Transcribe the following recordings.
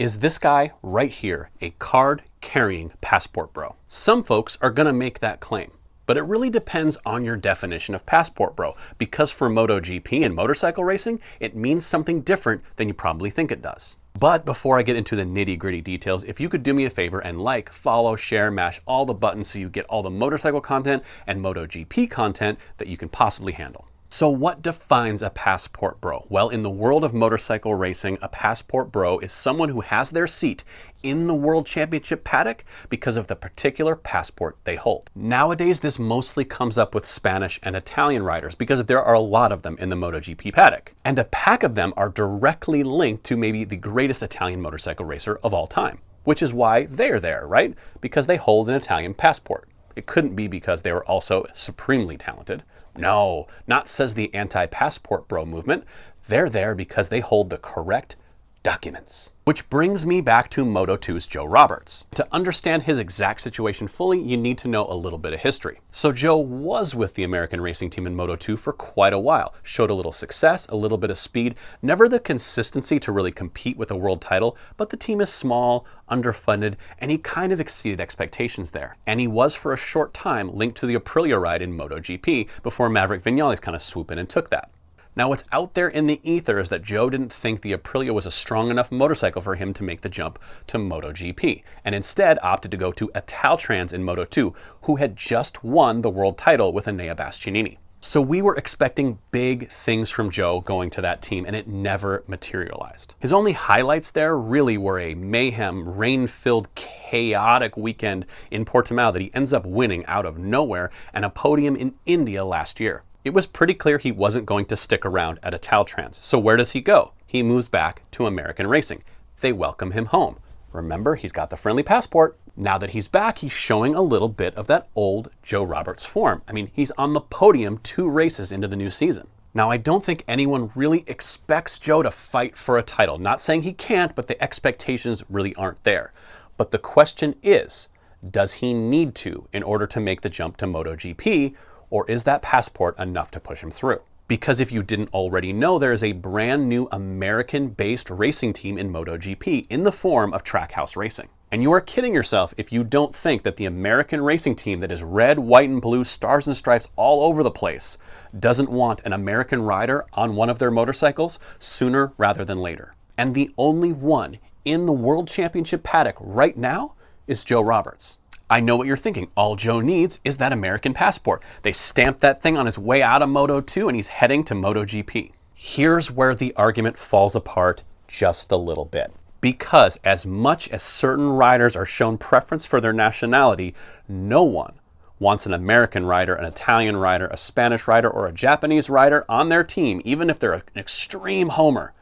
Is this guy right here a card-carrying passport bro? Some folks are gonna make that claim, but it really depends on your definition of passport bro, because for MotoGP and motorcycle racing, it means something different than you probably think it does. But before I get into the nitty-gritty details, if you could do me a favor and like, follow, share, mash all the buttons so you get all the motorcycle content and MotoGP content that you can possibly handle. So what defines a passport bro? Well, in the world of motorcycle racing, a passport bro is someone who has their seat in the World Championship paddock because of the particular passport they hold. Nowadays, this mostly comes up with Spanish and Italian riders because there are a lot of them in the MotoGP paddock. And a pack of them are directly linked to maybe the greatest Italian motorcycle racer of all time, which is why they're there, right? Because they hold an Italian passport. It couldn't be because they were also supremely talented. No, not says the anti-passport bro movement. They're there because they hold the correct documents. Which brings me back to Moto2's Joe Roberts. To understand his exact situation fully, you need to know a little bit of history. So Joe was with the American racing team in Moto2 for quite a while, showed a little success, a little bit of speed, never the consistency to really compete with a world title, but the team is small, underfunded, and he kind of exceeded expectations there. And he was for a short time linked to the Aprilia ride in MotoGP before Maverick Vinales kind of swooped in and took that. Now, what's out there in the ether is that Joe didn't think the Aprilia was a strong enough motorcycle for him to make the jump to MotoGP, and instead opted to go to Italtrans in Moto2, who had just won the world title with Enea Bastianini. So we were expecting big things from Joe going to that team, and it never materialized. His only highlights there really were a mayhem, rain-filled, chaotic weekend in Portimao that he ends up winning out of nowhere, and a podium in India last year. It was pretty clear he wasn't going to stick around at Italtrans. So where does he go? He moves back to American racing. They welcome him home. Remember, he's got the friendly passport. Now that he's back, he's showing a little bit of that old Joe Roberts form. I mean, he's on the podium 2 races into the new season. Now, I don't think anyone really expects Joe to fight for a title. Not saying he can't, but the expectations really aren't there. But the question is, does he need to in order to make the jump to MotoGP? Or is that passport enough to push him through? Because if you didn't already know, there is a brand new American-based racing team in MotoGP in the form of Trackhouse Racing. And you are kidding yourself if you don't think that the American racing team that is red, white, and blue, stars and stripes all over the place doesn't want an American rider on one of their motorcycles sooner rather than later. And the only one in the World Championship paddock right now is Joe Roberts. I know what you're thinking. All Joe needs is that American passport. They stamped that thing on his way out of Moto2 and he's heading to MotoGP. Here's where the argument falls apart just a little bit. Because as much as certain riders are shown preference for their nationality, no one wants an American rider, an Italian rider, a Spanish rider, or a Japanese rider on their team, even if they're an extreme homer,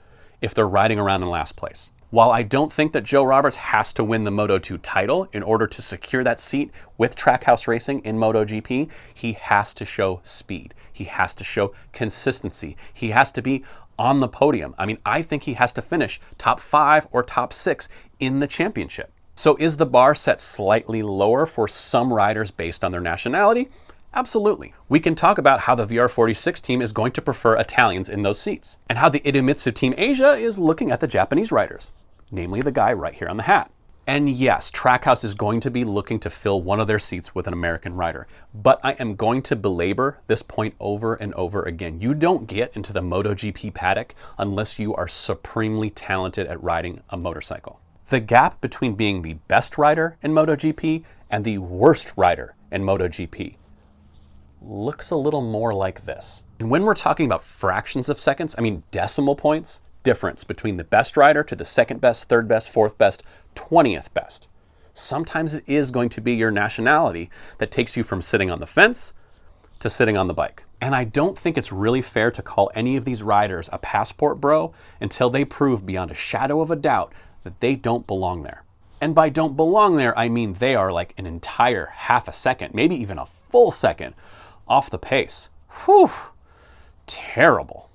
if they're riding around in last place. While I don't think that Joe Roberts has to win the Moto2 title in order to secure that seat with Trackhouse Racing in MotoGP, he has to show speed. He has to show consistency. He has to be on the podium. I mean, I think he has to finish top 5 or top 6 in the championship. So is the bar set slightly lower for some riders based on their nationality? Absolutely. We can talk about how the VR46 team is going to prefer Italians in those seats, and how the Idemitsu Team Asia is looking at the Japanese riders, namely the guy right here on the hat. And yes, Trackhouse is going to be looking to fill one of their seats with an American rider, but I am going to belabor this point over and over again. You don't get into the MotoGP paddock unless you are supremely talented at riding a motorcycle. The gap between being the best rider in MotoGP and the worst rider in MotoGP looks a little more like this. And when we're talking about fractions of seconds, I mean decimal points, difference between the best rider to the second best, third best, fourth best, 20th best. Sometimes it is going to be your nationality that takes you from sitting on the fence to sitting on the bike. And I don't think it's really fair to call any of these riders a passport bro until they prove beyond a shadow of a doubt that they don't belong there. And by don't belong there, I mean they are like an entire half a second, maybe even a full second off the pace. Whew, terrible.